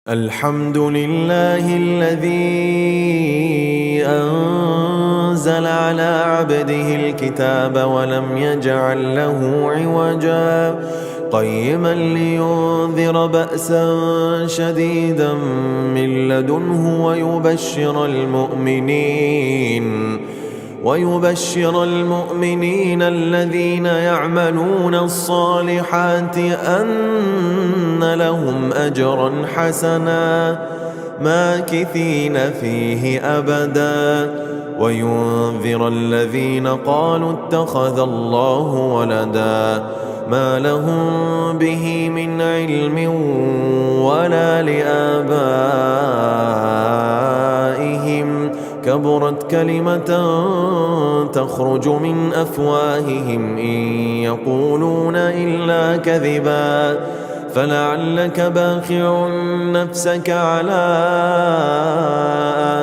الحمد لله الذي أنزل على عبده الكتاب ولم يجعل له عوجا قيما لينذر بأسا شديدا من لدنه ويبشر المؤمنين الذين يعملون الصالحات أن لهم أجرا حسنا ماكثين فيه أبدا وينذر الذين قالوا اتخذ الله ولدا ما لهم به من علم ولا لآبائهم كبرت كلمة تخرج من أفواههم إن يقولون إلا كذبا فلعلك باخع نفسك على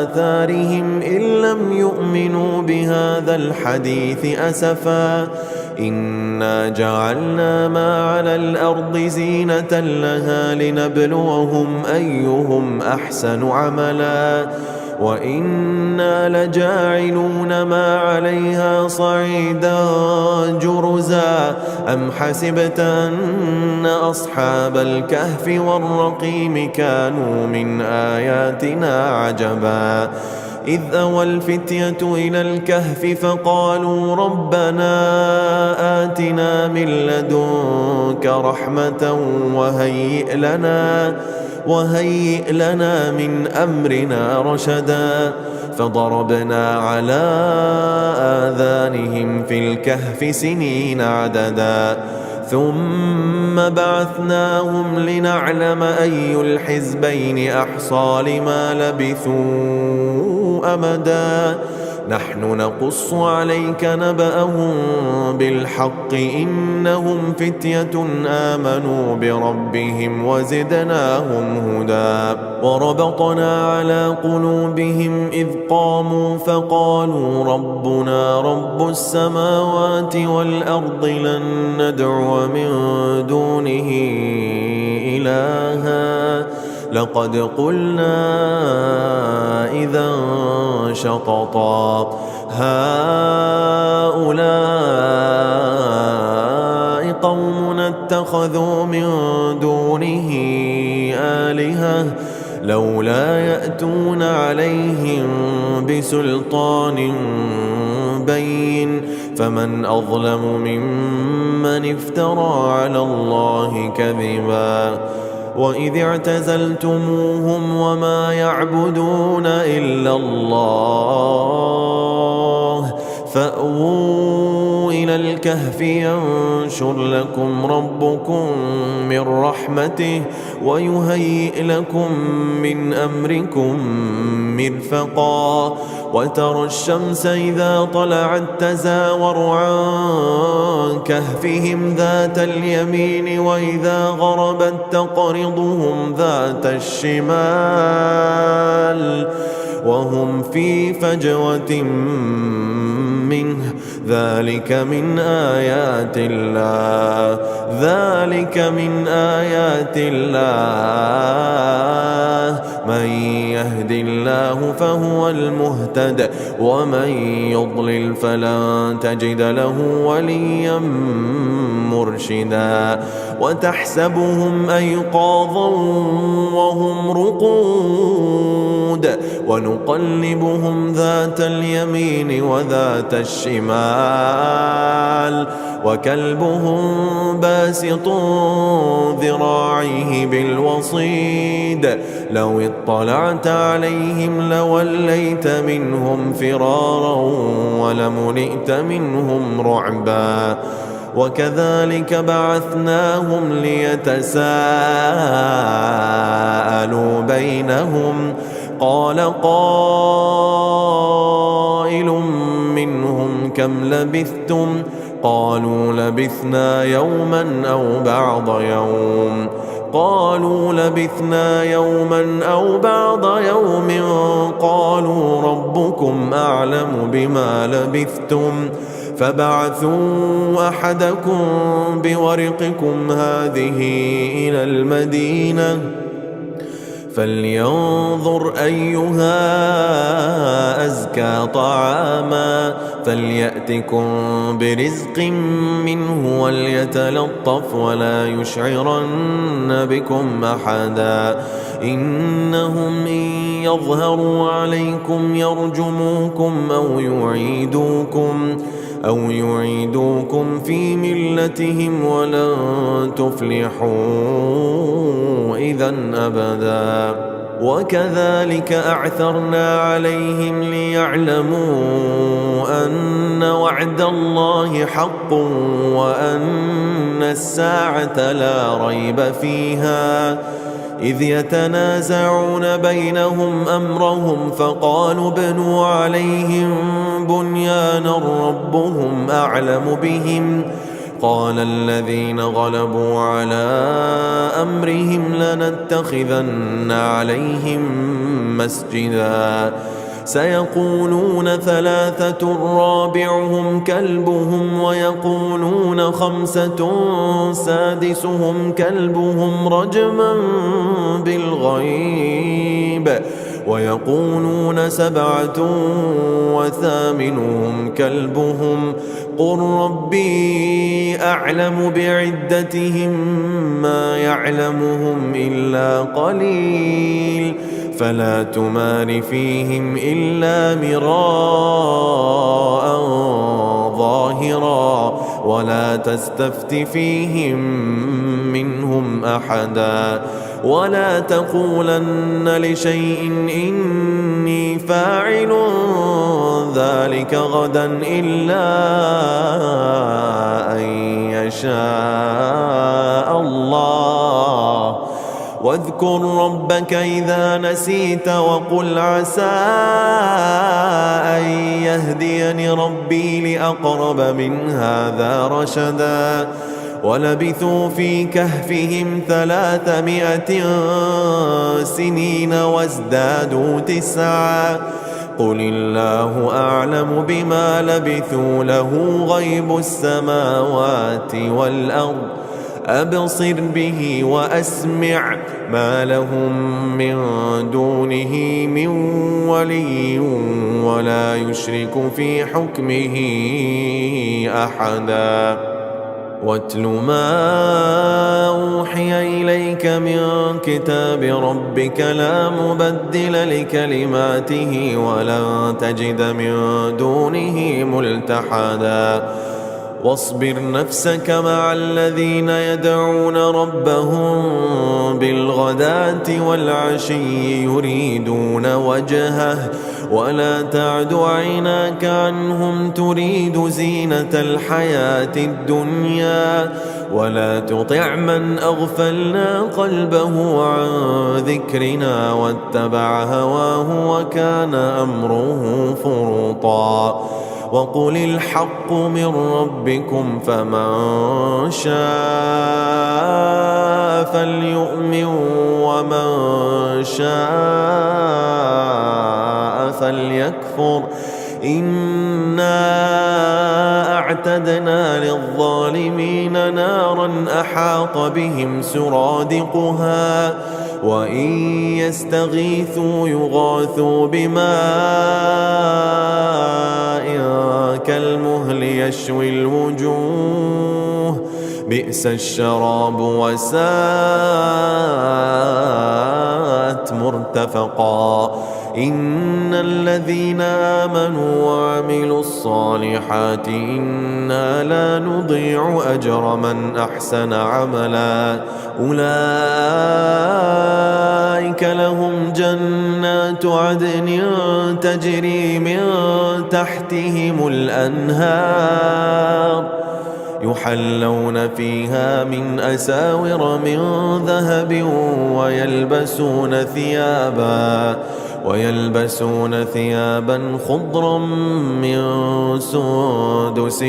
آثارهم إن لم يؤمنوا بهذا الحديث أسفا إنا جعلنا ما على الأرض زينة لها لنبلوهم أيهم أحسن عملا وإنا لجاعلون ما عليها صعيدا جرزا أم حسبت أن أصحاب الكهف والرقيم كانوا من آياتنا عجبا إذ أوى الفتية إلى الكهف فقالوا ربنا آتنا من لدنك رحمة وهيئ لنا من أمرنا رشدا فضربنا على آذانهم في الكهف سنين عددا ثم بعثناهم لنعلم أي الحزبين أحصى لما لبثوا أمدا نحن نقص عليك نبأهم بالحق إنهم فتية آمنوا بربهم وزدناهم هدى وربطنا على قلوبهم إذ قاموا فقالوا ربنا رب السماوات والأرض لن ندعو من دونه إلها لقد قلنا إذا شططا هؤلاء قومنا اتخذوا من دونه آلهة لولا يأتون عليهم بسلطان بين فمن أظلم ممن افترى على الله كذبا وإذ اعتزلتموهم وما يعبدون إلا الله فأووا إلى الكهف ينشر لكم ربكم من رحمته ويهيئ لكم من أمركم مرفقا وترى الشمس إذا طلعت تزاور عن كهفهم ذات اليمين وإذا غربت تقرضهم ذات الشمال وهم في فجوة منه ذلك من آيات الله من يهد الله فهو المهتد ومن يضلل فلن تجد له وليا مرشدا وتحسبهم أيقاظا وهم رقود ونقلبهم ذات اليمين وذات الشمال وكلبهم باسط ذراعيه بالوصيد لو اطلعت عليهم لوليت منهم فرارا ولملئت منهم رعبا وكذلك بعثناهم ليتساءلوا بينهم قال قائل منهم كم لبثتم قالوا لبثنا يوما أو بعض يوم قالوا لبثنا يوما أو بعض يوم قالوا ربكم أعلم بما لبثتم فبعثوا أحدكم بورقكم هذه إلى المدينة فلينظر أيها أزكى طعاما فليأتكم برزق منه وليتلطف ولا يشعرن بكم أحدا إنهم إن يظهروا عليكم يرجموكم أو يعيدوكم في ملتهم ولن تفلحوا إذا أبدا وكذلك أعثرنا عليهم ليعلموا أن وعد الله حق وأن الساعة لا ريب فيها إذ يتنازعون بينهم أمرهم فقالوا ابنوا عليهم بنيانا ربهم أعلم بهم قال الذين غلبوا على أمرهم لنتخذن عليهم مسجدا سيقولون ثلاثة رابعهم كلبهم ويقولون خمسة سادسهم كلبهم رجما بالغيب ويقولون سبعة وثامنهم كلبهم قل ربي أعلم بعدتهم ما يعلمهم إلا قليل فلا تمار فيهم إلا مراء ظاهرا ولا تستفت فيهم منهم أحدا ولا تقولن لشيء إني فاعل ذلك غدا إلا أن يشاء الله واذكر ربك إذا نسيت وقل عسى أن يهديني ربي لأقرب من هذا رشدا ولبثوا في كهفهم 300 سنين وازدادوا 9 قل الله أعلم بما لبثوا له غيب السماوات والأرض أبصر به وأسمع ما لهم من دونه من ولي ولا يشرك في حكمه أحدا واتل ما أوحي إليك من كتاب ربك لا مبدل لكلماته ولن تجد من دونه ملتحدا واصبر نفسك مع الذين يدعون ربهم بالغداة والعشي يريدون وجهه ولا تعد عيناك عنهم تريد زينة الحياة الدنيا ولا تطع من أغفلنا قلبه عن ذكرنا واتبع هواه وكان أمره فرطا وقل الحق من ربكم فمن شاء فليؤمن ومن شاء فليكفر إنا أعتدنا للظالمين نارا أحاط بهم سرادقها وإن يستغيثوا يغاثوا بماء كالمهل يشوي الوجوه بئس الشراب وساءت مرتفقا إن الذين آمنوا وعملوا الصالحات إنا لا نضيع أجر من أحسن عملا أولئك لهم جنات عدن تجري من تحتهم الأنهار يحلون فيها من أساور من ذهب ويلبسون ثيابا خضرا من سندس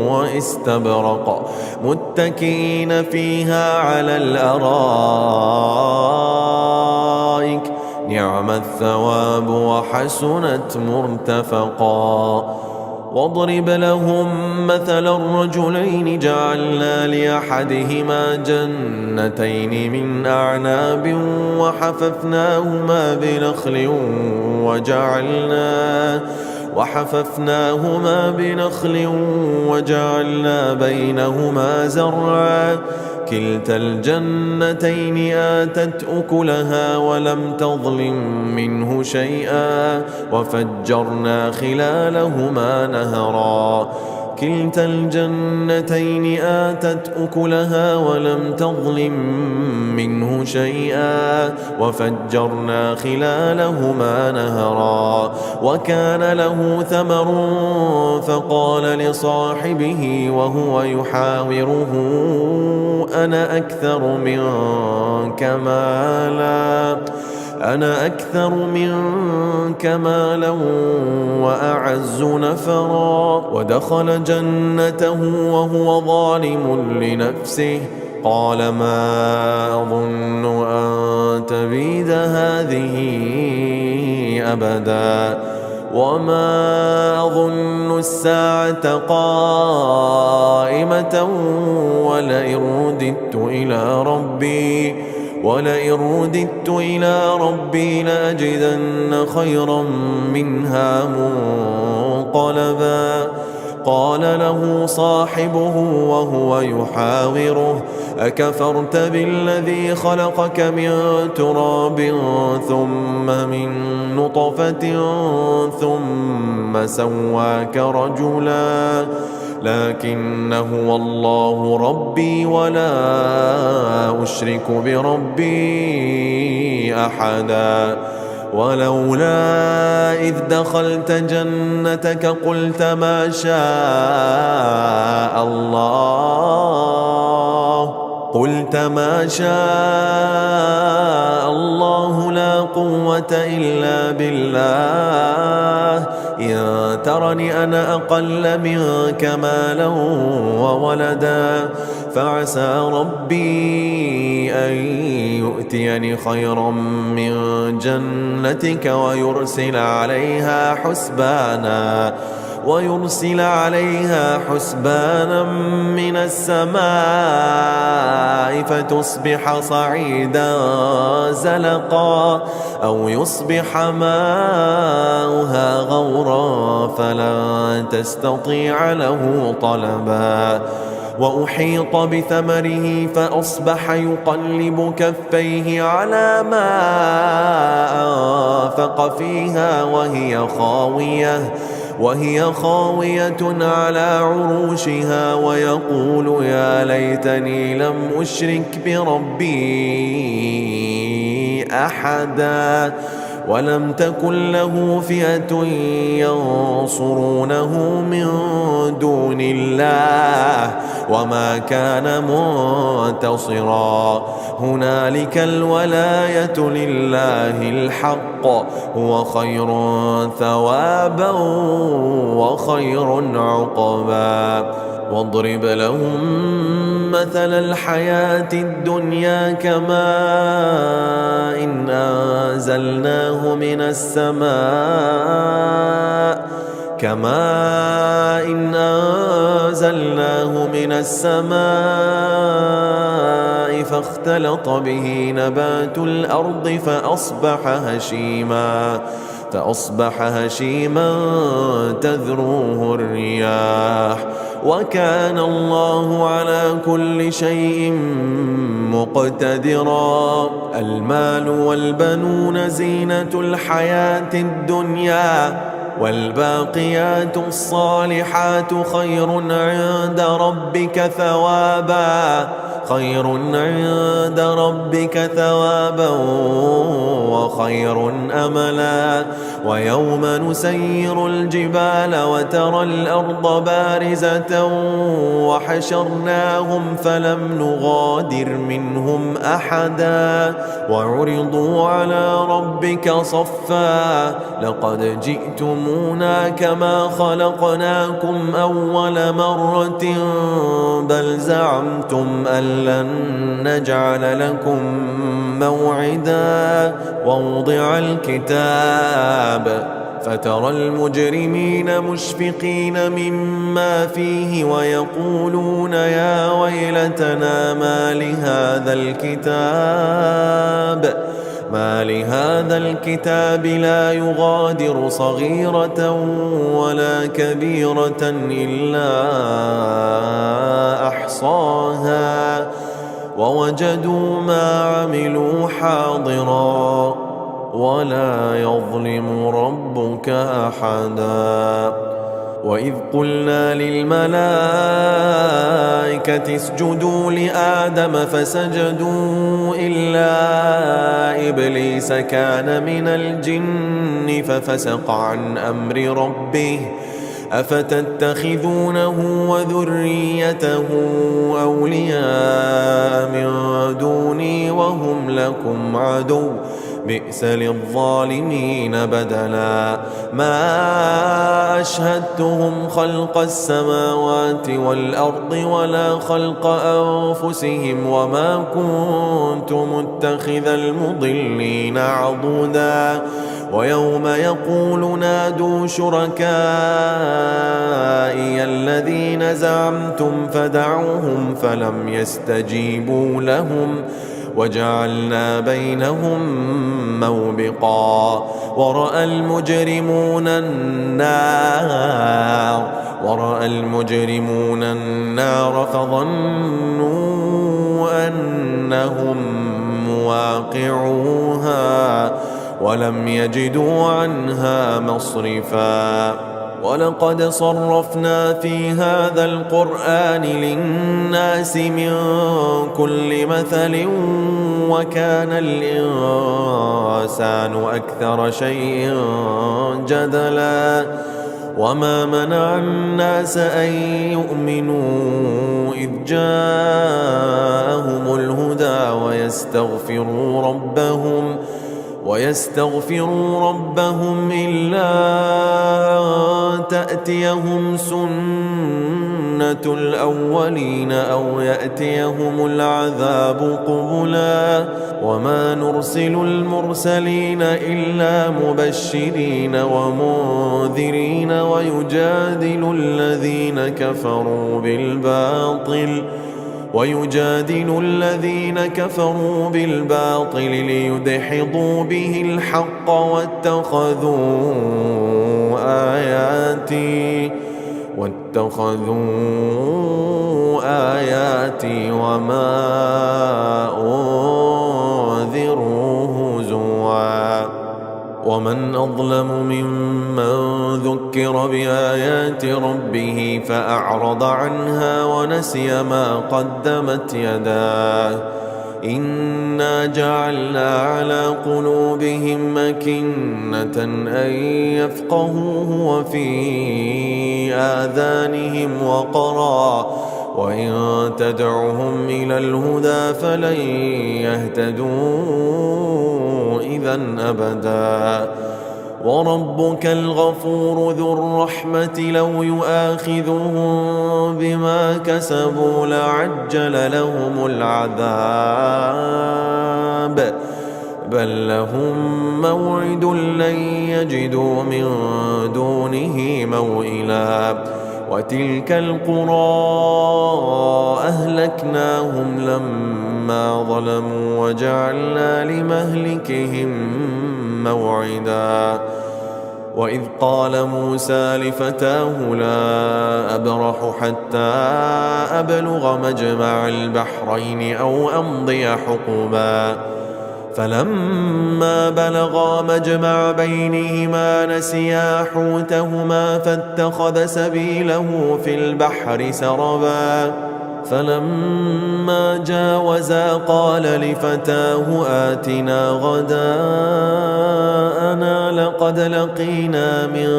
واستبرق متكئين فيها على الأرائك نعم الثواب وحسنت مرتفقا واضرب لهم مثل الرجلين جعلنا لأحدهما جنتين من أعناب وحففناهما بنخل وجعلنا بينهما زرعا كلتا الجنتين آتت أكلها ولم تظلم منه شيئا وفجرنا خلالهما نهرا كلتا الجنتين آتت أكلها ولم تظلم منه شيئا وفجرنا خلالهما نهرا وكان له ثمر فقال لصاحبه وهو يحاوره أنا أكثر منك مالا وأعز نفرا ودخل جنته وهو ظالم لنفسه قال ما أظن أن تبيد هذه أبدا وما أظن الساعة قائمة ولئن رددت إلى ربي لأجدن خيرا منها منقلبا قال له صاحبه وهو يحاوره أكفرت بالذي خلقك من تراب ثم من نطفة ثم سواك رجلا لكن هو الله ربي ولا أشرك بربي أحدا ولولا إذ دخلت جنتك قلت ما شاء الله لا قوة إلا بالله إن ترني أنا أقل منك مالا وولدا فعسى ربي أن يؤتيني خيرا من جنتك ويرسل عليها حسبانا من السماء فتصبح صعيدا زلقا أو يصبح ماؤها غورا فلا تستطيع له طلبا وأحيط بثمره فأصبح يقلب كفيه على ما أنفق فيها وهي خاوية على عروشها ويقول يا ليتني لم أشرك بربي أحدا ولم تكن له فئة ينصرونه من دون الله وما كان منتصرا هنالك الولاية لله الحق هو خير ثوابا وخير عقبا واضرب لهم مثل الحياة الدنيا كماء إن أنزلناه من السماء فاختلط به نبات الأرض فأصبح هشيما تذروه الرياح وكان الله على كل شيء مقتدرا المال والبنون زينة الحياة الدنيا والباقيات الصالحات خير عند ربك ثوابا وخير أملا ويوم نسير الجبال وترى الأرض بارزة وحشرناهم فلم نغادر منهم أحدا وعرضوا على ربك صفا لقد جئتمونا كما خلقناكم أول مرة بل زعمتم أن لن نجعل لكم موعدا ووضع الكتاب فترى المجرمين مشفقين مما فيه ويقولون يا ويلتنا ما لهذا الكتاب لا يغادر صغيرة ولا كبيرة إلا أحصاها ووجدوا ما عملوا حاضرا ولا يظلم ربك أحدا. وإذ قلنا للملائكة اسجدوا لآدم فسجدوا إلا إبليس كان من الجن ففسق عن أمر ربه أفتتخذونه وذريته أولياء من دوني وهم لكم عدو بئس للظالمين بدلا. ما أشهدتهم خلق السماوات والأرض ولا خلق أنفسهم وما كنت متخذ المضلين عضدا. ويوم يقول نادوا شركائي الذين زعمتم فدعوهم فلم يستجيبوا لهم وجعلنا بينهم موبقا. ورأى المجرمون النار فظنوا أنهم مواقعوها ولم يجدوا عنها مصرفا. ولقد صرفنا في هذا القرآن للناس من كل مثل وكان الإنسان أكثر شيء جدلا. وما منع الناس أن يؤمنوا إذ جاءهم الهدى ويستغفروا ربهم إلا أن تأتيهم سنة الأولين أو يأتيهم العذاب قبلا. وما نرسل المرسلين إلا مبشرين ومنذرين ويجادل الذين كفروا بالباطل ليدحضوا به الحق واتخذوا آياتي وما أنذروا هزوا. ومن أظلم ممن ذكر بآيات ربه فأعرض عنها ونسي ما قدمت يداه إنا جعلنا على قلوبهم أكنة أن يفقهوه وفي آذانهم وقرا وإن تدعهم إلى الهدى فلن يهتدوا إذا أبدا. وربك الغفور ذو الرحمة لو يؤاخذهم بما كسبوا لعجل لهم العذاب بل لهم موعد لن يجدوا من دونه موئلا. وتلك القرى أهلكناهم لما ظلموا وجعلنا لمهلكهم موعدا. وإذ قال موسى لفتاه لا أبرح حتى أبلغ مجمع البحرين أو أمضي حقبا فلما بلغا مجمع بينهما نسيا حوتهما فاتخذ سبيله في البحر سربا. فلما جاوزا قال لفتاه آتنا غداءنا لقد لقينا من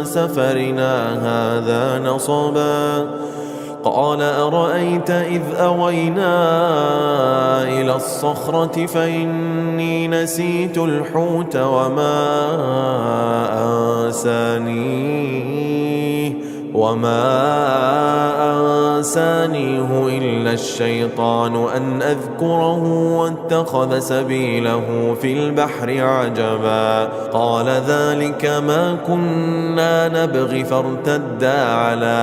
سفرنا هذا نصبا. قال أرأيت إذ أوينا إلى الصخرة فإني نسيت الحوت وما أنسانيه وما أنسانيه إلا الشيطان أن أذكره واتخذ سبيله في البحر عجبا قال ذلك ما كنا نبغي فارتدا على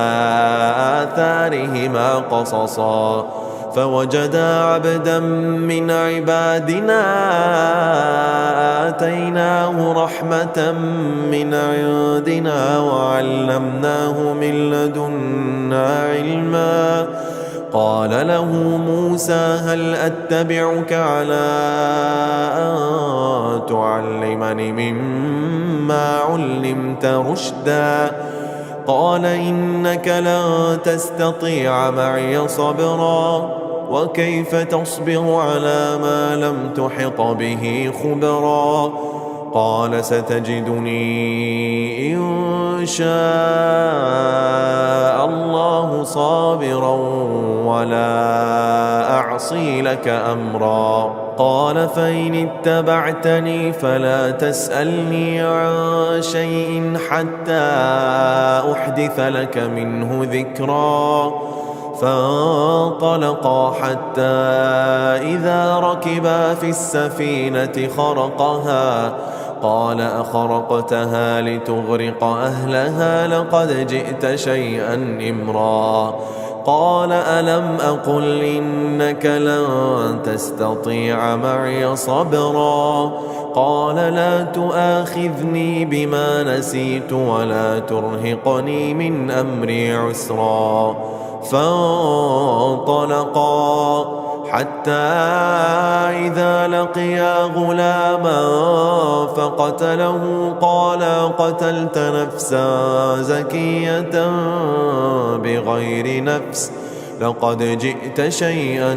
آثارهما قصصا فوجدا عبدا من عبادنا آتيناه رحمة من عندنا وعلمناه من لدنا علما قال له موسى هل أتبعك على أن تعلمني مما علمت رشدا قال إنك لن تستطيع معي صبرا وكيف تصبر على ما لم تحط به خبرا قال ستجدني إن شاء الله صابرا ولا أعصي لك أمرا قال فإن اتبعتني فلا تسألني عن شيء حتى أحدث لك منه ذكرا فانطلقا حتى إذا ركبا في السفينة خرقها قال أخرقتها لتغرق أهلها لقد جئت شيئا إمرا قال ألم أقل إنك لن تستطيع معي صبرا قال لا تؤاخذني بما نسيت ولا ترهقني من أمري عسرا فانطلقا حتى إذا لقيا غلاما فقتله قال قتلت نفسا زكية بغير نفس لقد جئت شيئا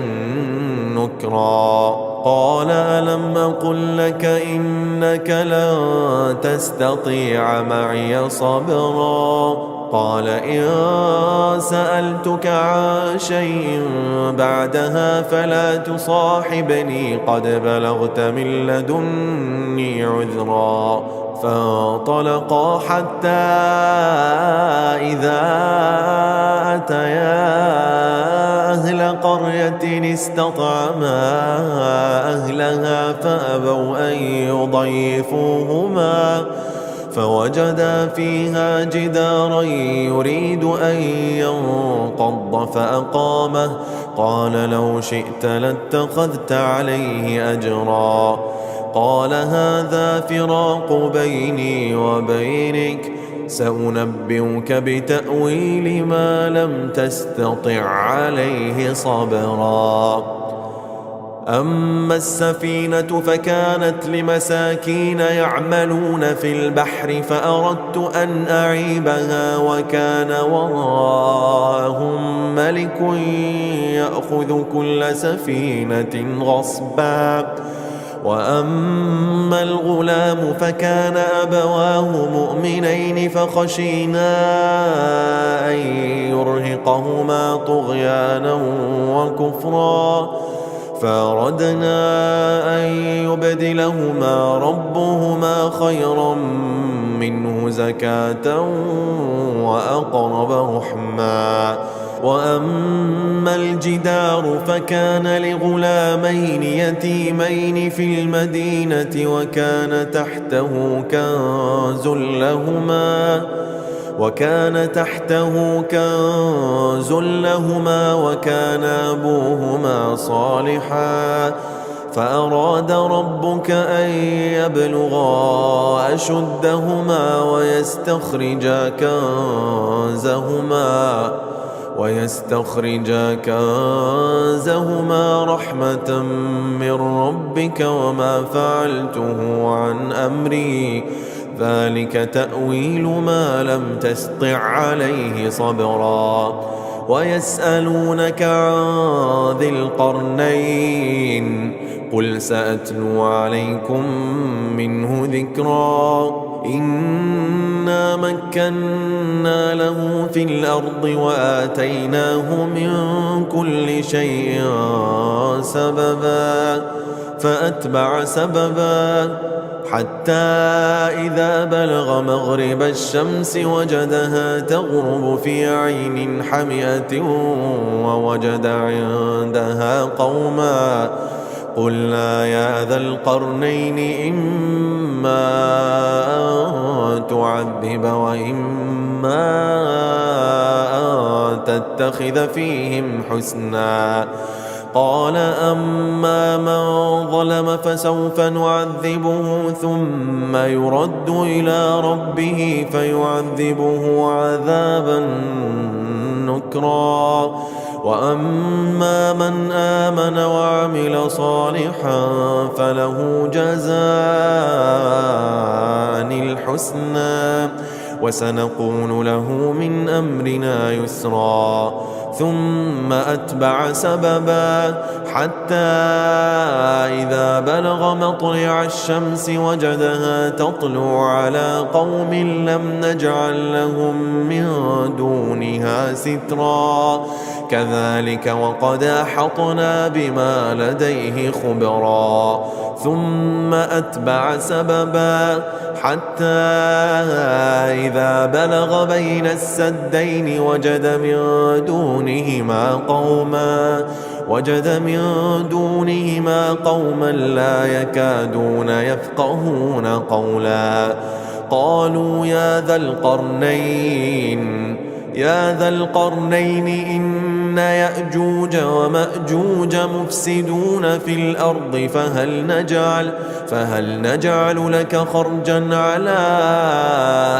نكرا قال ألم أقل لك إنك لن تستطيع معي صبرا قال إن سألتك عن شيء بعدها فلا تصاحبني قد بلغت من لدني عذرا فانطلقا حتى إذا أتيا أهل قرية استطعما أهلها فأبوا أن يضيفوهما فوجدا فيها جدارا يريد أن ينقض فأقامه قال لو شئت لاتخذت عليه أجرا قال هذا فراق بيني وبينك سأنبئك بتأويل ما لم تستطع عليه صبرا أما السفينة فكانت لمساكين يعملون في البحر فأردت أن أعيبها وكان وراءهم ملك يأخذ كل سفينة غصبا وأما الغلام فكان أبواه مؤمنين فخشينا أن يرهقهما طغيانا وكفرا فأردنا أن يبدلهما ربهما خيرا منه زكاة وأقرب رحما وأما الجدار فكان لغلامين يتيمين في المدينة وكان تحته كنز لهما وكان أبوهما صالحا فأراد ربك أن يبلغا أشدهما ويستخرجا كنزهما رحمة من ربك وما فعلته عن أمري ذلك تأويل ما لم تسطع عليه صبرا ويسألونك عن ذي القرنين قل سأتلو عليكم منه ذكرا إنا مكنا له في الأرض وآتيناه من كل شيء سببا فأتبع سببا حتى إذا بلغ مغرب الشمس وجدها تغرب في عين حمئة ووجد عندها قوما قلنا يا ذا القرنين إما أن تعذب وإما أن تتخذ فيهم حسنا قال أما من ظلم فسوف نعذبه ثم يرد إلى ربه فيعذبه عذابا نكرا وأما من آمن وعمل صالحا فله جزاء الحسنى وسنقول له من أمرنا يسرا ثم أتبع سببا حتى إذا بلغ مطلع الشمس وجدها تطلع على قوم لم نجعل لهم من دونها سترا كذلك وقد أحطنا بما لديه خبرا ثم أتبع سببا حتى إذا بلغ بين السدين وجد من دونهما قوما لا يكادون يفقهون قولا قالوا يا ذا القرنين إن يأجوج ومأجوج مفسدون في الأرض فهل نجعل لك خرجا على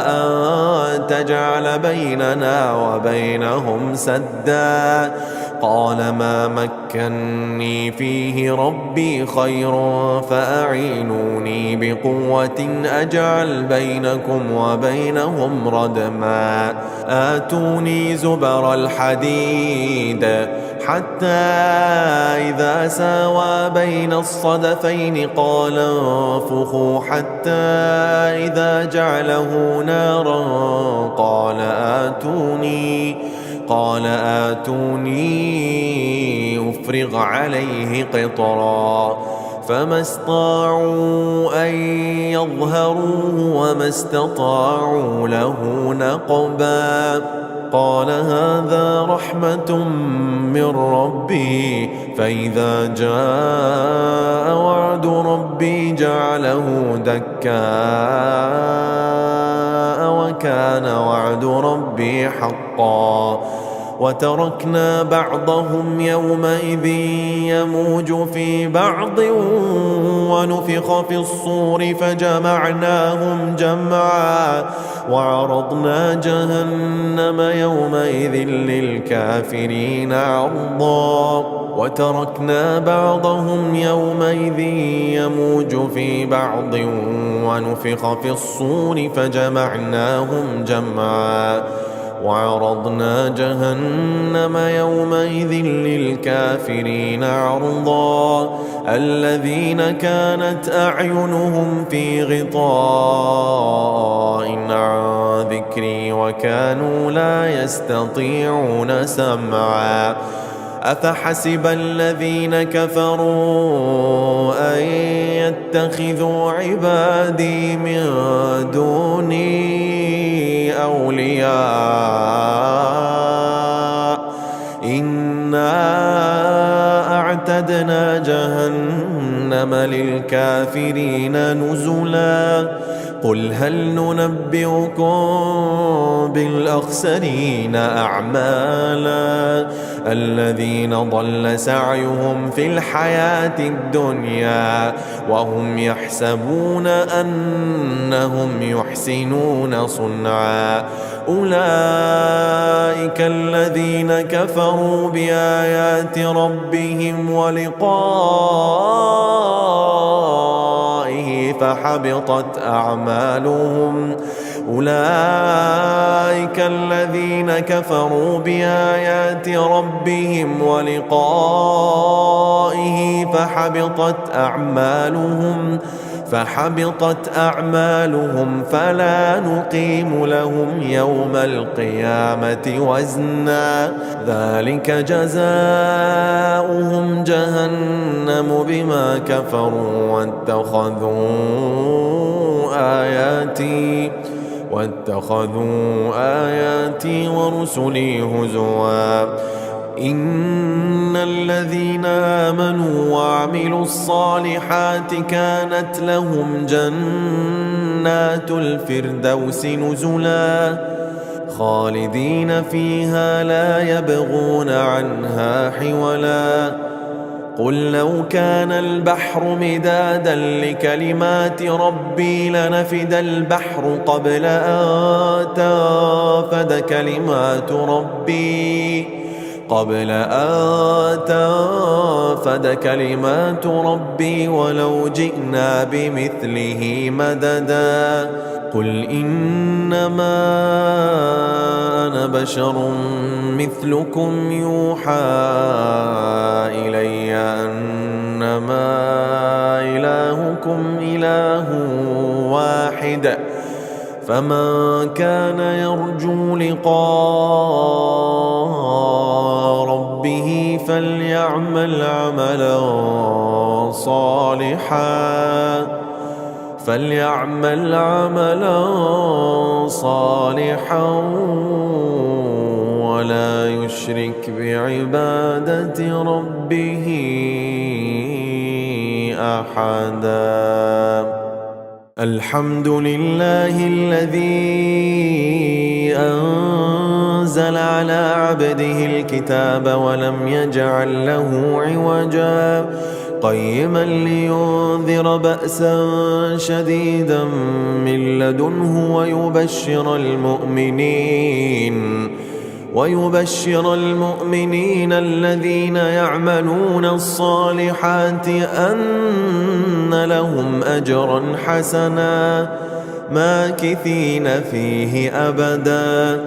أن تجعل بيننا وبينهم سدا قال ما مكني فيه ربي خير فأعينوني بقوة أجعل بينكم وبينهم ردما آتوني زبر الحديد حتى إذا ساوى بين الصدفين قال انفخوا حتى إذا جعله نارا قال آتوني أفرغ عليه قطرا فما استطاعوا أن يظهروه وما استطاعوا له نقبا قال هذا رحمة من ربي فإذا جاء وعد ربي جعله دكاء وكان وعد ربي حقا وتركنا بعضهم يومئذ يموج في بعض ونفخ في الصور فجمعناهم جمعا وعرضنا جهنم يومئذ للكافرين عرضا وتركنا بعضهم يومئذ يموج في بعض ونفخ في الصور فجمعناهم جمعا وعرضنا جهنم يومئذ للكافرين عرضا الذين كانت أعينهم في غطاء عن ذكري وكانوا لا يستطيعون سمعا أفحسب الذين كفروا أن يتخذوا عبادي من دوني أولياء إنا أعتدنا جهنم للكافرين نزلا قل هل ننبئكم بالأخسرين أعمالا الذين ضل سعيهم في الحياة الدنيا وهم يحسبون أنهم يحسنون صنعا أولئك الذين كفروا بآيات ربهم ولقائه فحبطت أعمالهم أولئك الذين كفروا بآيات ربهم ولقائه فحبطت أعمالهم فحبطت أعمالهم فلا نقيم لهم يوم القيامة وزنا ذلك جزاؤهم جهنم بما كفروا واتخذوا آياتي ورسلي هزوا إن الذين آمنوا وعملوا الصالحات كانت لهم جنات الفردوس نزلا خالدين فيها لا يبغون عنها حولا قل لو كان البحر مدادا لكلمات ربي لنفد البحر قبل أن تنفد كلمات ربي ولو جئنا بمثله مددا قل إنما أنا بشر مثلكم يوحى إلي أنما إلهكم إله واحد فمن كان يرجو لقاء ربه فليعمل عملا صالحا ولا يشرك بعبادة ربه أحدا الحمد لله الذي أنزل على عبده الكتاب ولم يجعل له عوجا قيما لينذر بأسا شديدا من لدنه ويبشر المؤمنين الذين يعملون الصالحات أن لهم أجرا حسنا ماكثين فيه أبدا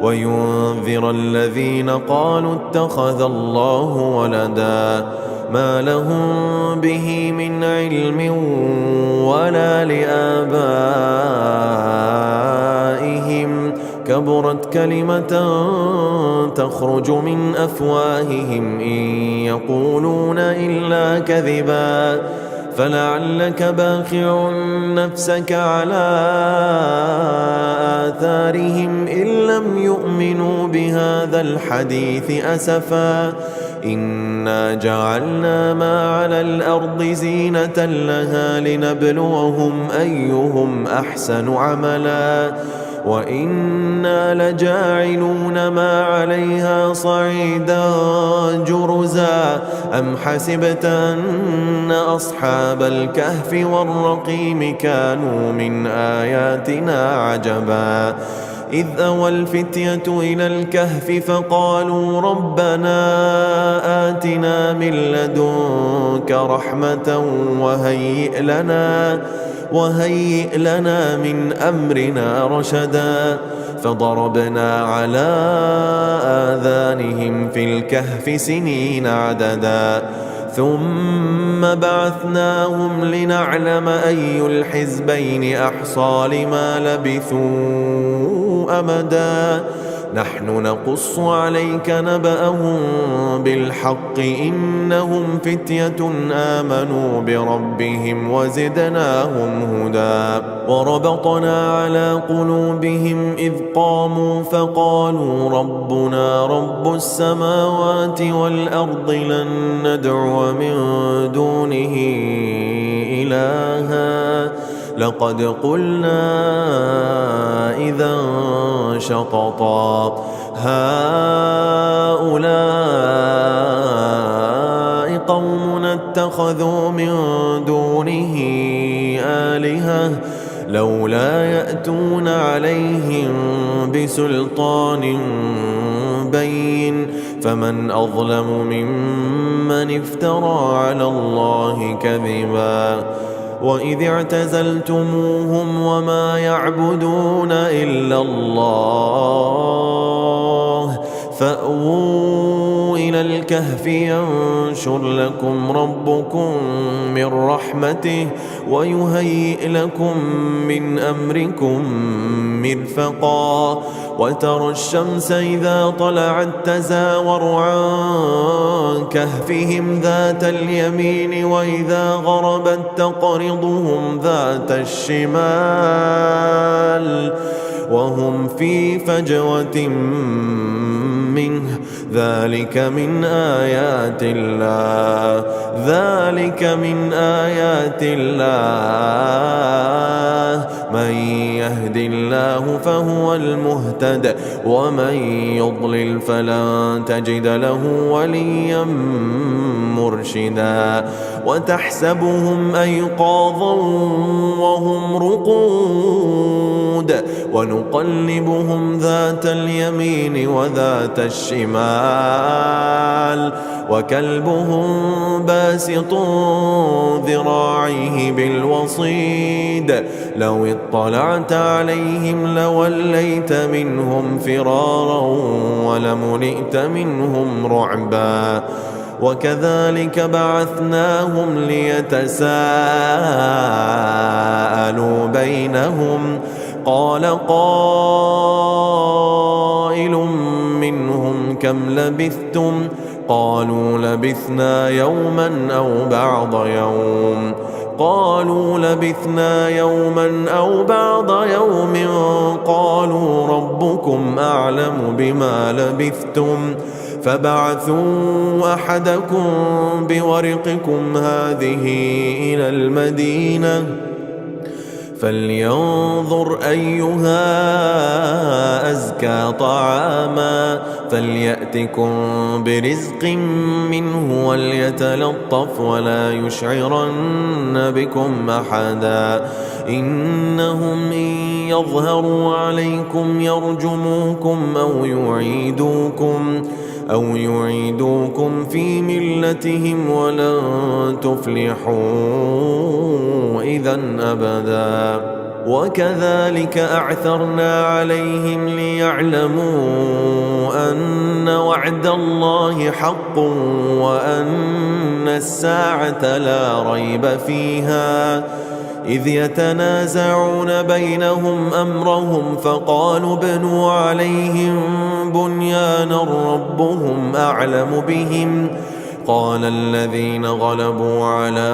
وينذر الذين قالوا اتخذ الله ولدا ما لهم به من علم ولا لآبائهم كبرت كلمة تخرج من أفواههم إن يقولون إلا كذبا فلعلك باخع نفسك على آثارهم إن لم يؤمنوا بهذا الحديث أسفا إنا جعلنا ما على الأرض زينة لها لنبلوهم أيهم أحسن عملا وإنا لجاعلون ما عليها صعيدا جرزا أم حسبت أن أصحاب الكهف والرقيم كانوا من آياتنا عجبا إذ أوى الفتية إلى الكهف فقالوا ربنا آتنا من لدنك رحمة وهيئ لنا من أمرنا رشدا فضربنا على آذانهم في الكهف سنين عددا ثم بعثناهم لنعلم أي الحزبين أحصى لما لبثوا أمدا نحن نقص عليك نبأهم بالحق إنهم فتية آمنوا بربهم وزدناهم هدى وربطنا على قلوبهم إذ قاموا فقالوا ربنا رب السماوات والأرض لن ندعو من دونه إلها لقد قلنا إذا شططا هؤلاء قومنا اتخذوا من دونه آلهة لولا يأتون عليهم بسلطان بين فمن أظلم ممن افترى على الله كذبا وإذ اعتزلتموهم وما يعبدون إلا الله فأووا إلى إلى الكهف ينشر لكم ربكم من رحمته ويهيئ لكم من أمركم مرفقا وترى الشمس إذا طلعت تزاور عن كهفهم ذات اليمين وإذا غربت تقرضهم ذات الشمال وهم في فجوة منه ذلك من آيات الله من يهد الله فهو المهتد ومن يضلل فلن تجد له وليا مرشدا وتحسبهم أيقاظا وهم رقود ونقلبهم ذات اليمين وذات الشمال وكلبهم باسط ذراعيه بالوصيد لو اطلعت عليهم لوليت منهم فرارا ولملئت منهم رعبا وكذلك بعثناهم ليتساءلوا بينهم قال قائل منهم كم لبثتم قالوا لبثنا يوما أو بعض يوم قالوا لبثنا يوما أو بعض يوم قالوا ربكم أعلم بما لبثتم فبعثوا أحدكم بورقكم هذه إلى المدينة فلينظر أيها أزكى طعاما فليأتكم برزق منه وليتلطف ولا يشعرن بكم أحدا إنهم إن يظهروا عليكم يرجموكم أو يعيدوكم في ملتهم ولن تفلحوا إذا أبدا وكذلك أعثرنا عليهم ليعلموا أن وعد الله حق وأن الساعة لا ريب فيها إذ يتنازعون بينهم أمرهم فقالوا ابنوا عليهم بنيانا ربهم أعلم بهم قال الذين غلبوا على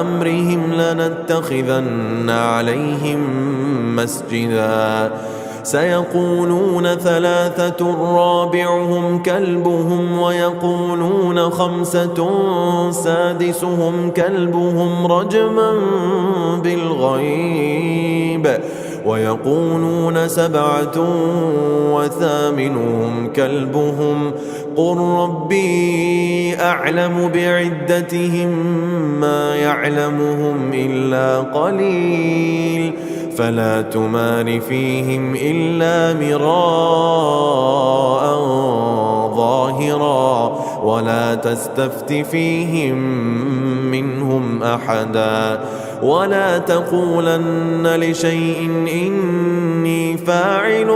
أمرهم لنتخذن عليهم مسجدا سيقولون ثلاثة رابعهم كلبهم ويقولون خمسة سادسهم كلبهم رجما بالغيب ويقولون سبعة وثامنهم كلبهم قل ربي أعلم بعدتهم ما يعلمهم إلا قليل فلا تمار فيهم إلا مراء ظاهرا ولا تستفت فيهم منهم أحدا ولا تقولن لشيء إني فاعل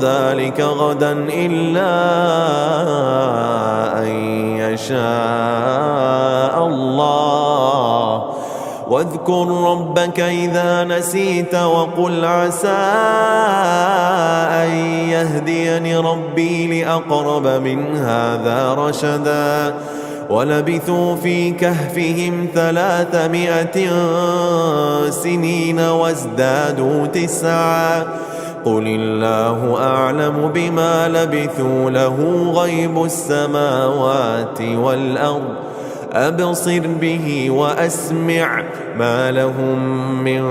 ذلك غدا إلا أن يشاء الله واذكر ربك إذا نسيت وقل عسى أن يهديني ربي لأقرب من هذا رشدا ولبثوا في كهفهم 300 سنين وازدادوا 9 قل الله أعلم بما لبثوا له غيب السماوات والأرض أبصر به وأسمع ما لهم من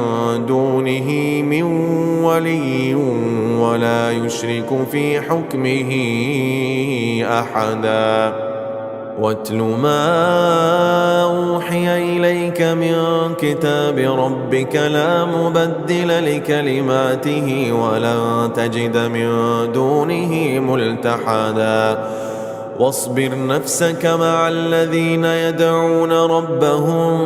دونه من ولي ولا يشرك في حكمه أحدا واتل ما أوحي إليك من كتاب ربك لا مبدل لكلماته ولن تجد من دونه ملتحدا واصبر نفسك مع الذين يدعون ربهم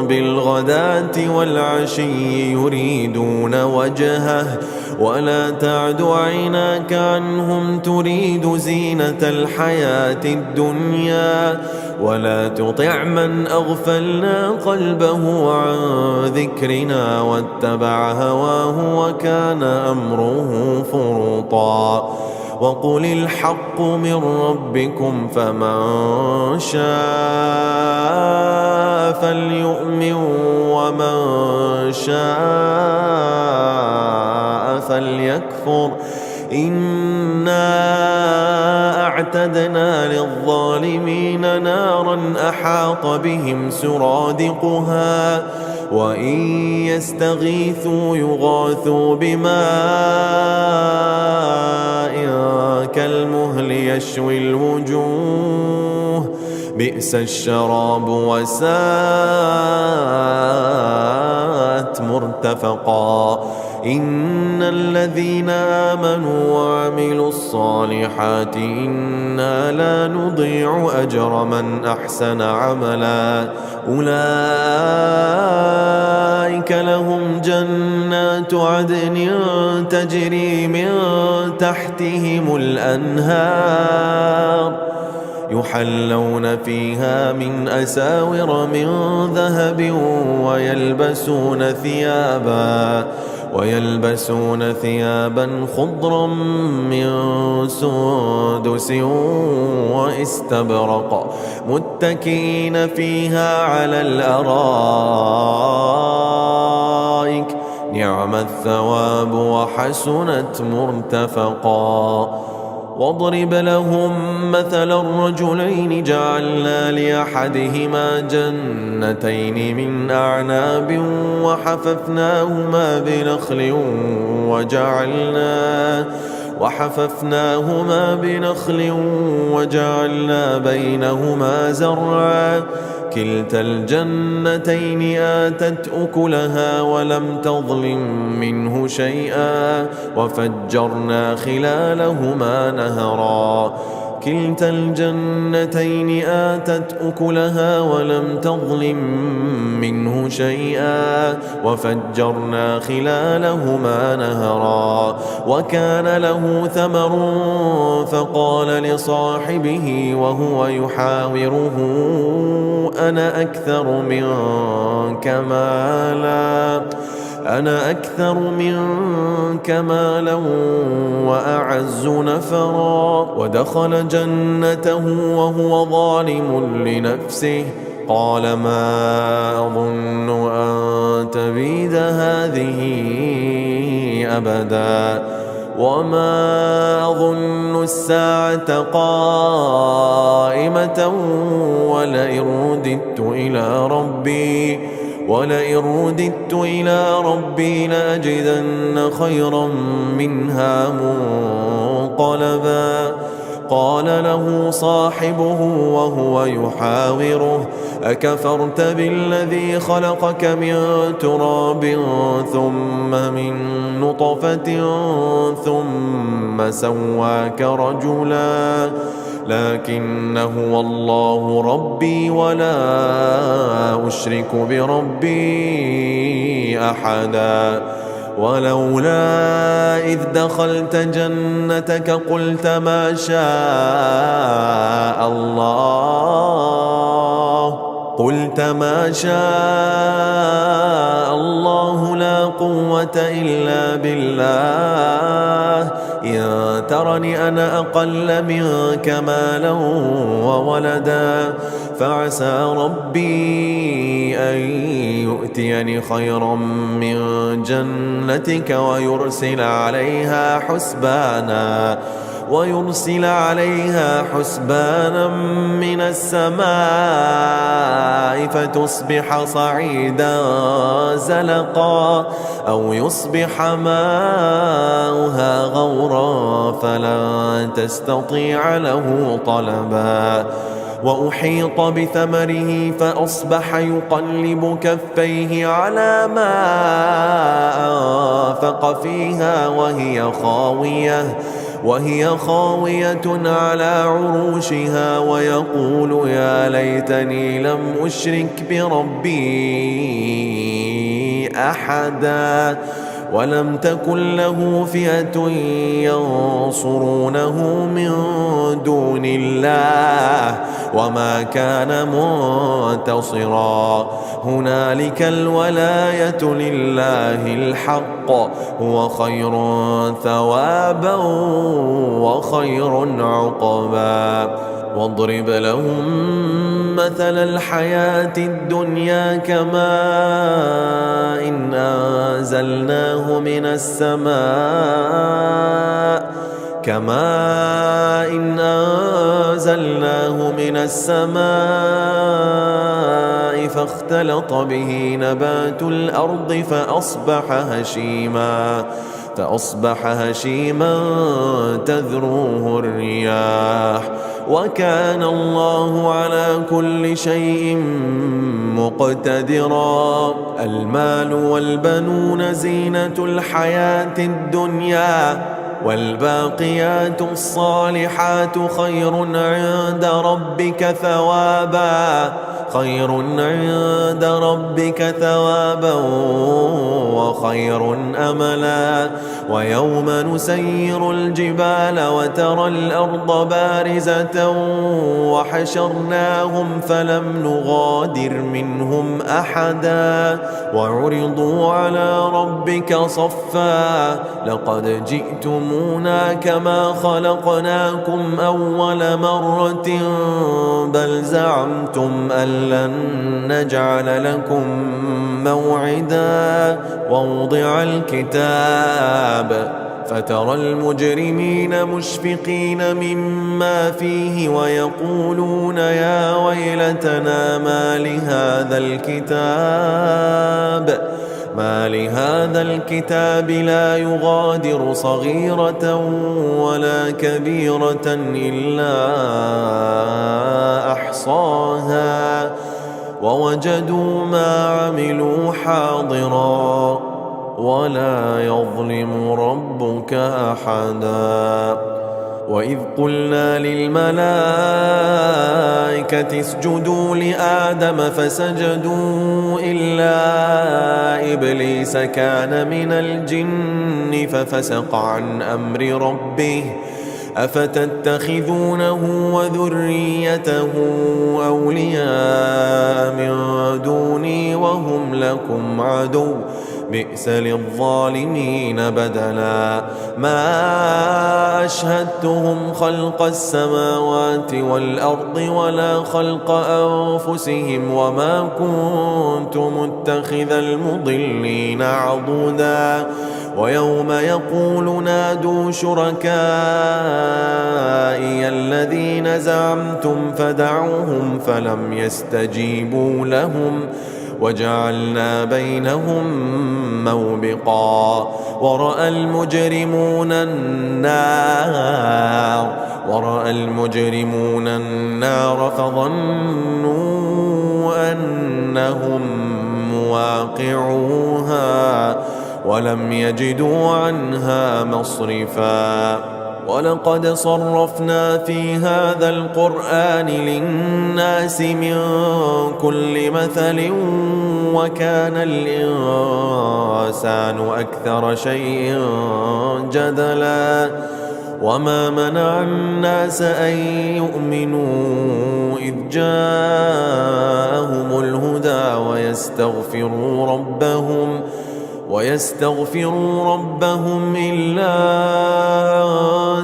بالغداة والعشي يريدون وجهه ولا تعد عيناك عنهم تريد زينة الحياة الدنيا ولا تطع من أغفلنا قلبه عن ذكرنا واتبع هواه وكان أمره فرطا وقل الحق من ربكم فمن شاء فليؤمن ومن شاء فليكفر إنا أعتدنا للظالمين نارا أحاط بهم سرادقها وإن يستغيثوا يغاثوا بماء كالمهل يشوي الوجوه بئس الشراب وساءت مرتفقا إن الذين آمنوا وعملوا الصالحات إنا لا نضيع أجر من أحسن عملا أولئك لهم جنات عدن تجري من تحتهم الأنهار يحلون فيها من أساور من ذهب ويلبسون ثيابا خضرا من سندس واستبرق متكئين فيها على الأرائك نعم الثواب وحسنت مرتفقا واضرب لهم مثل الرجلين جعلنا لأحدهما جنتين من أعناب وحففناهما بنخل وجعلنا بينهما زرعا كلتا الجنتين آتت أكلها ولم تظلم منه شيئا وفجرنا خلالهما نهرا كلتا الجنتين آتت أكلها ولم تظلم منه شيئا وفجرنا خلالهما نهرا وكان له ثمر فقال لصاحبه وهو يحاوره أنا أكثر منك مالا وأعز نفرا ودخل جنته وهو ظالم لنفسه قال ما أظن أن تبيد هذه أبدا وما أظن الساعة قائمة ولئن رددت إلى ربي لأجدن خيرا منها منقلبا قال له صاحبه وهو يحاوره أكفرت بالذي خلقك من تراب ثم من نطفة ثم سواك رجلا لكن هو الله ربي ولا أشرك بربي أحدا ولولا إذ دخلت جنتك قلت ما شاء الله لا قوة إلا بالله إن ترني أنا أقل منك مالا وولدا فعسى ربي أن يؤتيني خيرا من جنتك ويرسل عليها حسبانا من السماء فتصبح صعيدا زلقا أو يصبح ماؤها غورا فلا تستطيع له طلبا وأحيط بثمره فأصبح يقلب كفيه على ما أنفق فيها وهي خاوية على عروشها ويقول يا ليتني لم أشرك بربي أحدا ولم تكن له فئة ينصرونه من دون الله وما كان منتصرا. هنالك الولاية لله الحق، هو خير ثوابا وخير عقبا. واضرب لهم مثل الحياة الدنيا كماء إن أنزلناه من السماء فاختلط به نبات الأرض فأصبح هشيما تذروه الرياح، وكان الله على كل شيء مقتدرا. المال والبنون زينة الحياة الدنيا، والباقيات الصالحات خير عند ربك ثوابا وخير أملا. ويوم نسير الجبال وترى الأرض بارزة وحشرناهم فلم نغادر منهم أحدا وعرضوا على ربك صفا لقد جئتمونا كما خلقناكم أول مرة بل زعمتم أن لن نجعل لكم موعدا. ووضع الكتاب فترى المجرمين مشفقين مما فيه ويقولون يا ويلتنا ما لهذا الكتاب لا يغادر صغيرة ولا كبيرة إلا أحصاها ووجدوا ما عملوا حاضرا ولا يظلم ربك أحدا. وإذ قلنا للملائكة اسجدوا لآدم فسجدوا إلا إبليس كان من الجن ففسق عن أمر ربه أفتتخذونه وذريته أولياء من دوني وهم لكم عدو بئس للظالمين بدلا. ما أشهدتهم خلق السماوات والأرض ولا خلق أنفسهم وما كنت متخذ المضلين عضدا. ويوم يقول نادوا شركائي الذين زعمتم فدعوهم فلم يستجيبوا لهم وجعلنا بينهم موبقا. ورأى المجرمون النار فظنوا أنهم مواقعوها ولم يجدوا عنها مصرفا. ولقد صرفنا في هذا القرآن للناس من كل مثل وكان الإنسان أكثر شيء جدلا. وما منع الناس أن يؤمنوا إذ جاءهم الهدى ويستغفروا ربهم إلا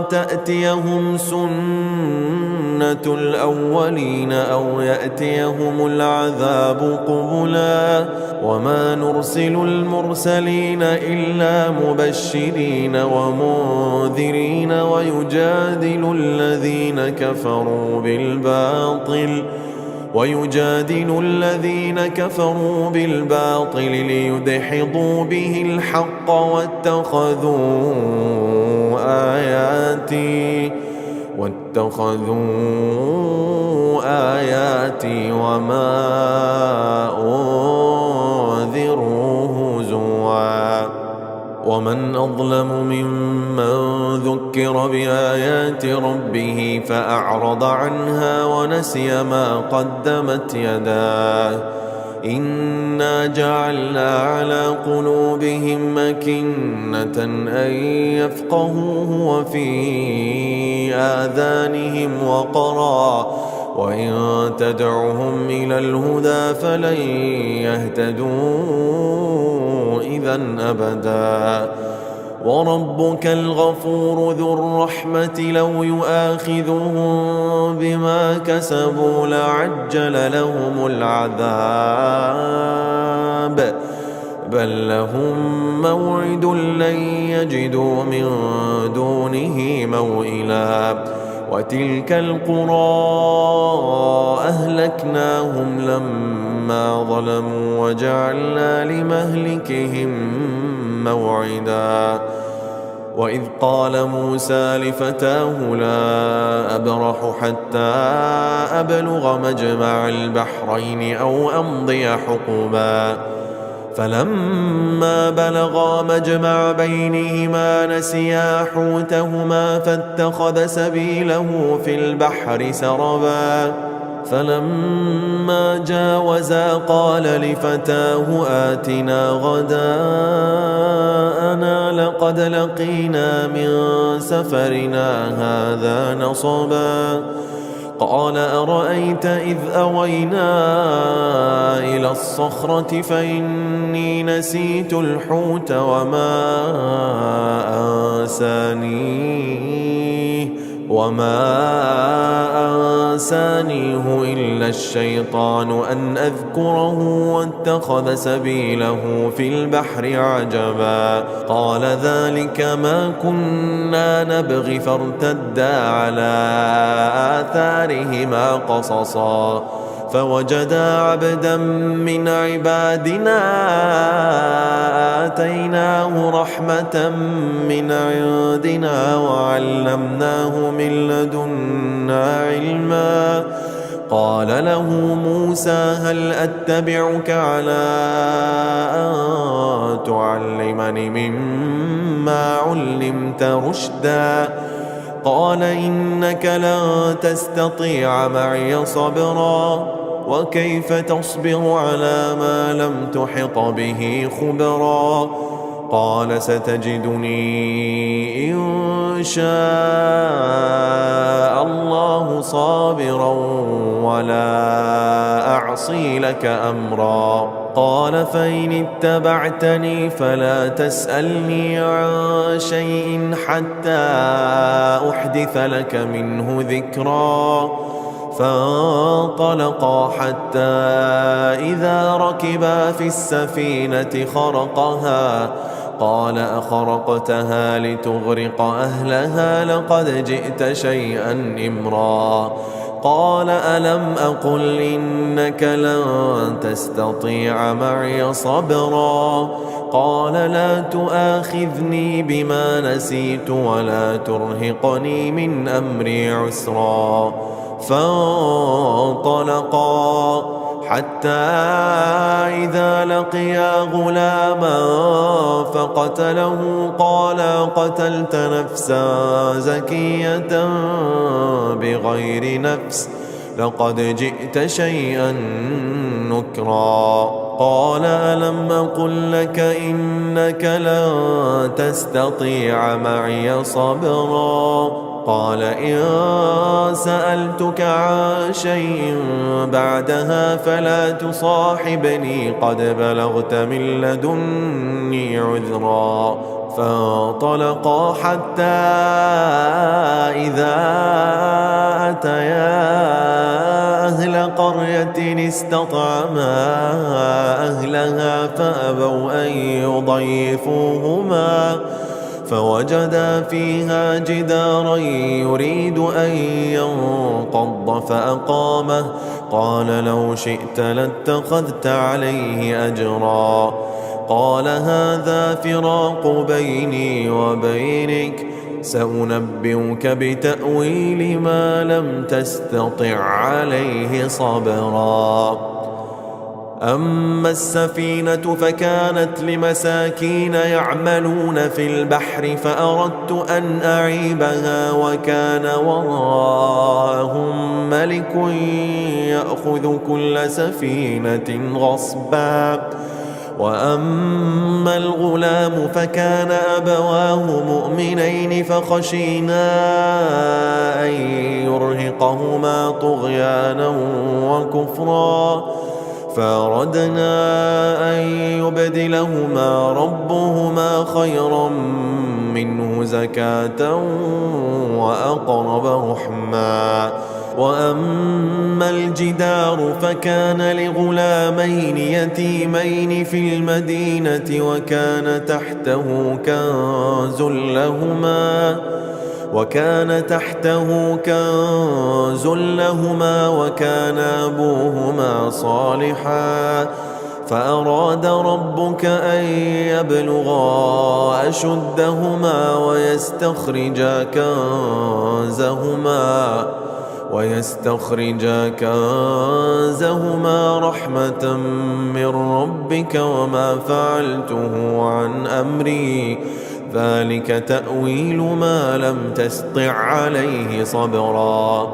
تأتيهم سنة الأولين أو يأتيهم العذاب قبلا. وما نرسل المرسلين إلا مبشرين ومنذرين ويجادل الذين كفروا بالباطل ليدحضوا به الحق واتخذوا آياتي وما أنذروا هزوا. ومن أظلم ممن ذكر بآيات ربه فأعرض عنها ونسي ما قدمت يداه إنا جعلنا على قلوبهم أكنة أن يفقهوه وفي آذانهم وقرا وإن تدعهم إلى الهدى فلن يهتدوا إذا أبدا. وربك الغفور ذو الرحمة لو يؤاخذهم بما كسبوا لعجل لهم العذاب بل لهم موعد لن يجدوا من دونه موئلا. وتلك القرى أهلكناهم لما ظلموا وجعلنا لمهلكهم موعدا. وإذ قال موسى لفتاه لا أبرح حتى أبلغ مجمع البحرين أو أمضي حقبا فلما بلغا مجمع بينهما نسيا حوتهما فاتخذ سبيله في البحر سربا فلما جاوزا قال لفتاه آتنا غداءنا لقد لقينا من سفرنا هذا نصبا. قال أرأيت إذ أوينا إلى الصخرة فإني نسيت الحوت وما أنسانيه إلا الشيطان أن أذكره واتخذ سبيله في البحر عجبا. قال ذلك ما كنا نبغي فارتدا على آثارهما قصصا فوجدا عبدا من عبادنا آتيناه رحمة من عندنا وعلمناه من لدنا علما. قال له موسى هل أتبعك على أن تعلمني مما علمت رشدا؟ قال إنك لن تستطيع معي صبرا وكيف تصبر على ما لم تحط به خبرا. قال ستجدني إن شاء الله صابرا ولا أعصي لك أمرا. قال فإن اتبعتني فلا تسألني عن شيء حتى أحدث لك منه ذكرا. فانطلقا حتى إذا ركبا في السفينة خرقها قال أخرقتها لتغرق أهلها لقد جئت شيئا إمرا. قال ألم أقل إنك لن تستطيع معي صبرا. قال لا تؤاخذني بما نسيت ولا ترهقني من أمري عسرا. فانطلقا حتى إذا لقيا غلاما فقتله قال قتلت نفسا زكية بغير نفس لقد جئت شيئا نكرا. قال ألم أقل لك إنك لن تستطيع معي صبرا. قال إن سألتك عن شيء بعدها فلا تصاحبني قد بلغت من لدني عذرا. فانطلقا حتى إذا أتيا أهل قرية استطعما أهلها فأبوا أن يضيفوهما فوجدا فيها جدارا يريد أن ينقض فأقامه. قال لو شئت لاتخذت عليه أجرا. قال هذا فراق بيني وبينك سأنبئك بتأويل ما لم تستطع عليه صبرا. أما السفينة فكانت لمساكين يعملون في البحر فأردت أن أعيبها وكان وراءهم ملك يأخذ كل سفينة غصبا. وأما الغلام فكان أبواه مؤمنين فخشينا أن يرهقهما طغيانا وكفرا فأردنا أن يبدلهما ربهما خيرا منه زكاة وأقرب رحما. وأما الجدار فكان لغلامين يتيمين في المدينة وكان تحته كنز لهما وكان أبوهما صالحا فأراد ربك أن يبلغا أشدهما ويستخرجا كنزهما رحمة من ربك وما فعلته عن أمري ذلك تأويل ما لم تسطع عليه صبرا.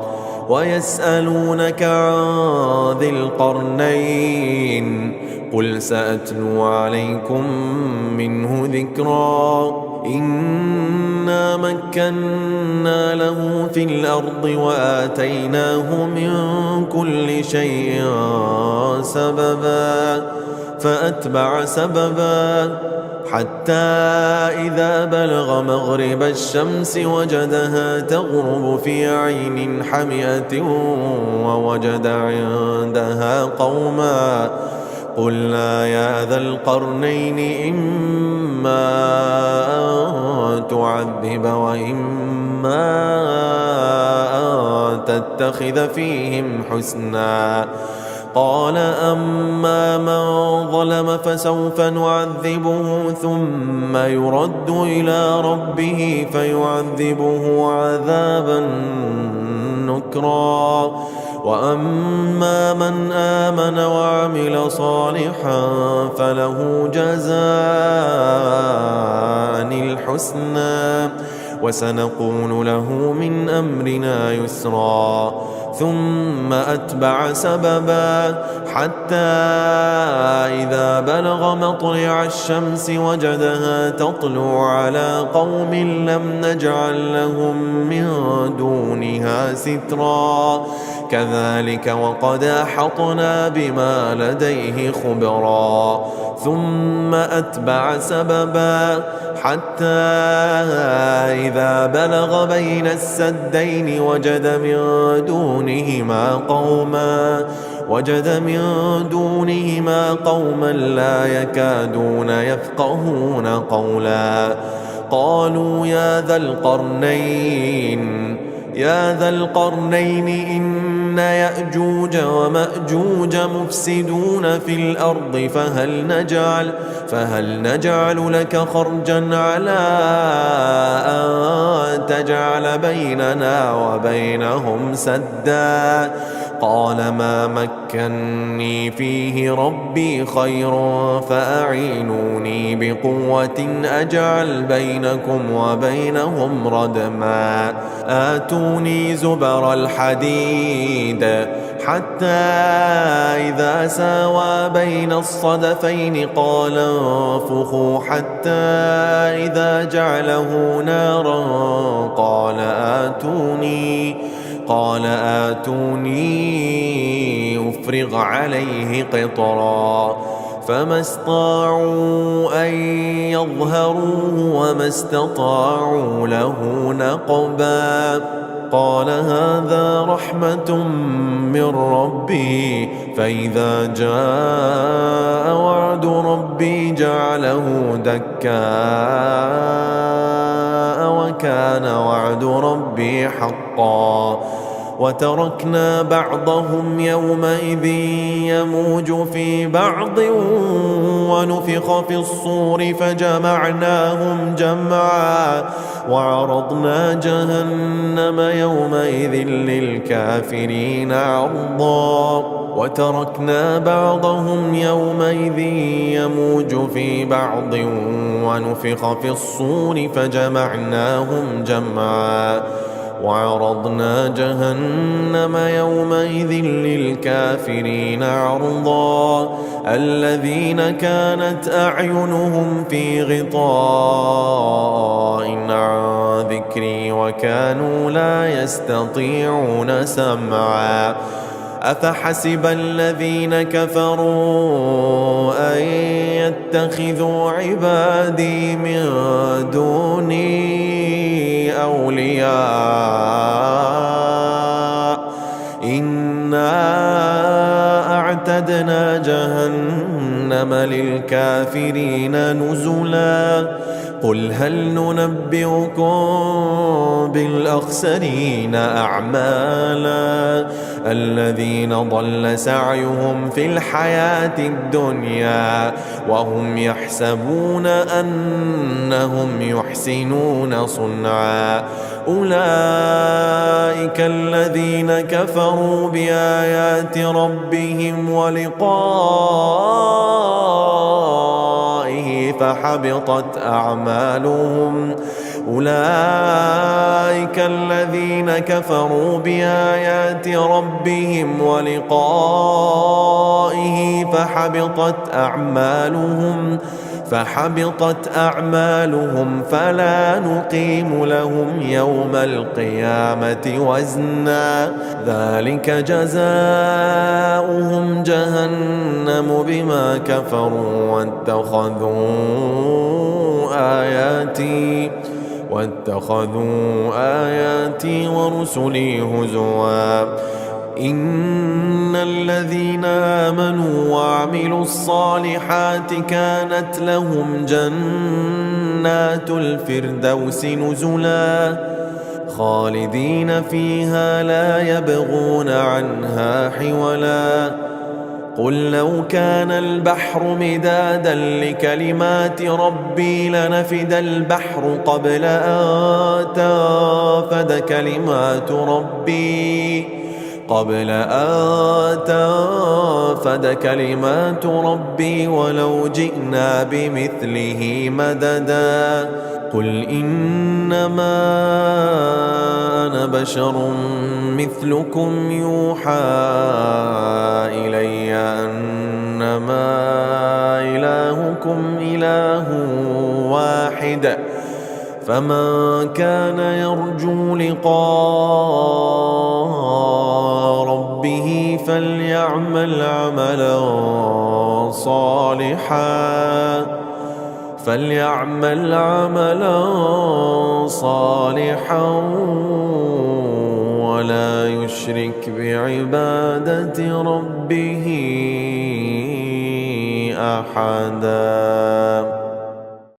ويسألونك عن ذي القرنين قل سأتلو عليكم منه ذكرا. إنا مكنا له في الأرض وآتيناه من كل شيء سببا فأتبع سببا حتى إذا بلغ مغرب الشمس وجدها تغرب في عين حمئة ووجد عندها قوما قلنا يا ذا القرنين إما أن تعذب وإما أن تتخذ فيهم حسنا. قال أما من ظلم فسوف نعذبه ثم يرد إلى ربه فيعذبه عذابا نكرا. وأما من آمن وعمل صالحا فله جزاء الحسنى وسنقول له من أمرنا يسرا. ثم أتبع سببا حتى إذا بلغ مطلع الشمس وجدها تطلع على قوم لم نجعل لهم من دونها سترا كذلك وقد أحطنا بما لديه خبرا. ثم أتبع سببا حتى إذا بلغ بين السدين وجد من دونهما قوما لا يكادون يفقهون قولا. قالوا يا ذا القرنين إن يأجوج ومأجوج مفسدون في الأرض فهل نجعل لك خرجا على أن تجعل بيننا وبينهم سدا. قال ما مكني فيه ربي خير فأعينوني بقوة أجعل بينكم وبينهم ردما. آتوني زبر الحديد حتى إذا ساوى بين الصدفين قال انفخوا حتى إذا جعله نارا قال آتوني أفرغ عليه قطرا. فما استطاعوا أن يظهروه وما استطاعوا له نقبا. قال هذا رحمة من ربي فإذا جاء وعد ربي جعله دكاء وكان وعد ربي حقا. وتركنا بعضهم يومئذ يموج في بعض ونفخ في الصور فجمعناهم جمعا وعرضنا جهنم يومئذ للكافرين عرضا وتركنا بعضهم يومئذ يموج في بعض ونفخ في الصور فجمعناهم جمعا وعرضنا جهنم يومئذ للكافرين عرضا الذين كانت أعينهم في غطاء عن ذكري وكانوا لا يستطيعون سمعا أفحسب الذين كفروا أن يتخذوا عبادي من دوني أولياء إنا أعتدنا جهنم للكافرين نزلا قل هل ننبئكم بالأخسرين أعمالا الذين ضل سعيهم في الحياة الدنيا وهم يحسبون أنهم يحسنون صنعا أولئك الذين كفروا بآيات ربهم ولقائه فحبطت أعمالهم أولئك الذين كفروا بآيات ربهم ولقائه فحبطت أعمالهم فلا نقيم لهم يوم القيامة وزنا ذلك جزاؤهم جهنم بما كفروا واتخذوا آياتي ورسلي هزوا إن الذين آمنوا وعملوا الصالحات كانت لهم جنات الفردوس نزلا خالدين فيها لا يبغون عنها حولا قل لو كان البحر مدادا لكلمات ربي لنفد البحر قبل أن تنفد كلمات ربي ولو جئنا بمثله مددا قل إنما أنا بشر مثلكم يوحى إلي أنما إلهكم إله واحد فمن كان يرجو لقاء ربه فليعمل عملا صالحا ولا يشرك بعبادة ربه أحدا.